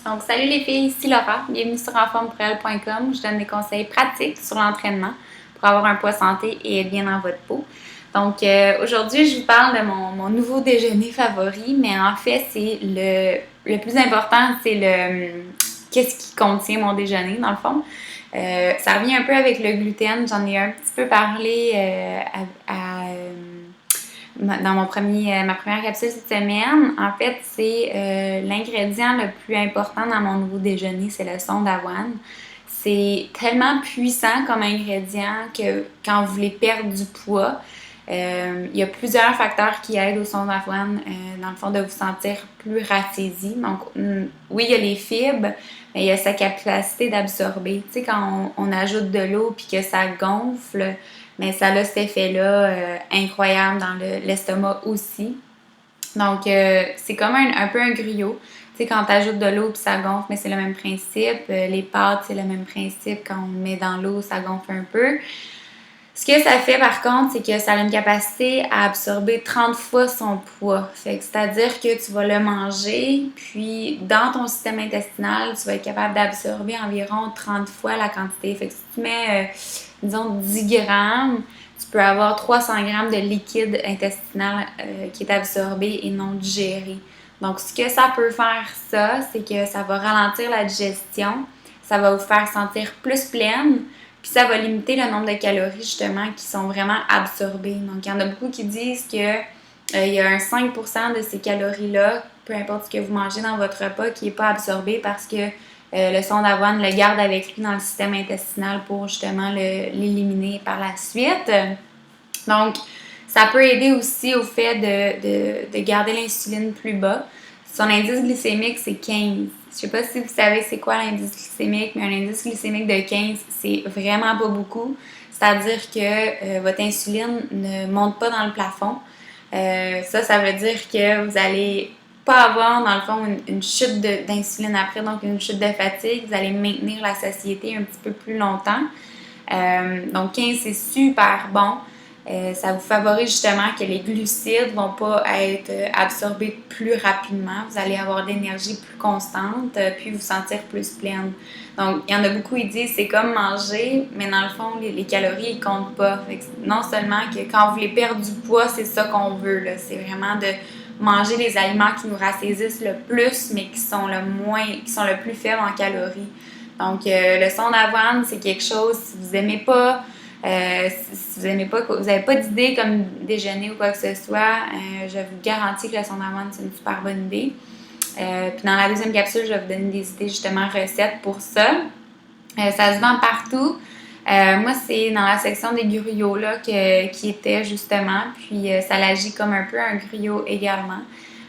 Donc, salut les filles, ici Laura. Bienvenue sur enformepourelle.com où je donne des conseils pratiques sur l'entraînement pour avoir un poids santé et être bien dans votre peau. Donc, aujourd'hui, je vous parle de mon nouveau déjeuner favori, mais en fait, c'est le plus important, c'est qu'est-ce qui contient mon déjeuner, dans le fond. Ça revient un peu avec le gluten. J'en ai un petit peu parlé dans ma première capsule cette semaine. En fait, c'est l'ingrédient le plus important dans mon nouveau déjeuner, c'est le son d'avoine. C'est tellement puissant comme ingrédient que quand vous voulez perdre du poids, il y a plusieurs facteurs qui aident au son d'avoine, dans le fond, de vous sentir plus rassasié. Donc, oui, il y a les fibres, mais il y a sa capacité d'absorber. Tu sais, quand on ajoute de l'eau puis que ça gonfle, mais ça a cet effet-là incroyable dans l'estomac aussi. Donc, c'est comme un peu un griot. Tu sais, quand tu ajoutes de l'eau puis ça gonfle, mais c'est le même principe. Les pâtes, c'est le même principe. Quand on met dans l'eau, ça gonfle un peu. Ce que ça fait par contre, c'est que ça a une capacité à absorber 30 fois son poids. C'est-à-dire que tu vas le manger, puis dans ton système intestinal, tu vas être capable d'absorber environ 30 fois la quantité. Fait que si tu mets, disons, 10 grammes, tu peux avoir 300 grammes de liquide intestinal qui est absorbé et non digéré. Donc, ce que ça peut faire, c'est que ça va ralentir la digestion, ça va vous faire sentir plus pleine, puis ça va limiter le nombre de calories, justement, qui sont vraiment absorbées. Donc, il y en a beaucoup qui disent que il y a un 5% de ces calories-là, peu importe ce que vous mangez dans votre repas, qui n'est pas absorbé parce que le son d'avoine le garde avec lui dans le système intestinal pour justement l'éliminer par la suite. Donc, ça peut aider aussi au fait de garder l'insuline plus bas. Son indice glycémique, c'est 15. Je sais pas si vous savez c'est quoi l'indice glycémique, mais un indice glycémique de 15, c'est vraiment pas beaucoup. C'est-à-dire que votre insuline ne monte pas dans le plafond. Ça veut dire que vous allez pas avoir, dans le fond, une chute d'insuline après, donc une chute de fatigue. Vous allez maintenir la satiété un petit peu plus longtemps. Donc 15, c'est super bon. Ça vous favorise justement que les glucides vont pas être absorbés plus rapidement. Vous allez avoir de l'énergie plus constante, puis vous sentir plus pleine. Donc, il y en a beaucoup qui disent c'est comme manger, mais dans le fond, les calories, ils comptent pas. Fait que non seulement que quand vous voulez perdre du poids, c'est ça qu'on veut, là. C'est vraiment de manger les aliments qui nous rassaisissent le plus, mais qui sont le plus faibles en calories. Donc, le son d'avoine, c'est quelque chose, si vous n'aimez pas, si vous n'avez pas d'idée comme déjeuner ou quoi que ce soit, je vous garantis que le son d'avoine, c'est une super bonne idée. Puis dans la deuxième capsule, je vais vous donner des idées justement recettes pour ça. Ça se vend partout. Moi, c'est dans la section des griots là, qui était justement. Puis ça l'agit comme un peu un griot également.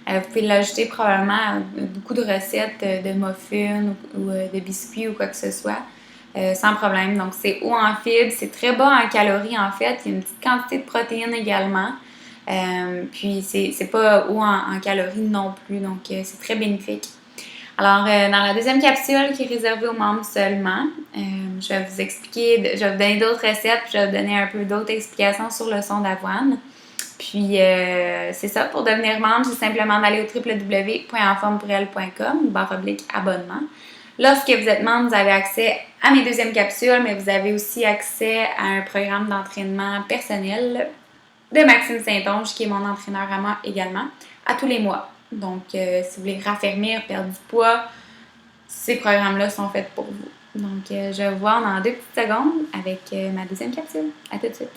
Vous pouvez l'ajouter probablement à beaucoup de recettes de muffins ou de biscuits ou quoi que ce soit. Sans problème. Donc, c'est haut en fibres, c'est très bas en calories en fait. Il y a une petite quantité de protéines également. Puis, c'est pas haut en calories non plus. Donc, c'est très bénéfique. Alors, dans la deuxième capsule qui est réservée aux membres seulement, je vais vous expliquer, je vais vous donner d'autres recettes, puis je vais vous donner un peu d'autres explications sur le son d'avoine. Puis, c'est ça, pour devenir membre, c'est simplement d'aller au www.enformepourelle.com/abonnement. Lorsque vous êtes membre, vous avez accès à mes deuxièmes capsules, mais vous avez aussi accès à un programme d'entraînement personnel de Maxime Saint-Onge, qui est mon entraîneur à moi également, à tous les mois. Donc, si vous voulez raffermir, perdre du poids, ces programmes-là sont faits pour vous. Donc, je vais vous voir dans 2 petites secondes avec ma deuxième capsule. À tout de suite.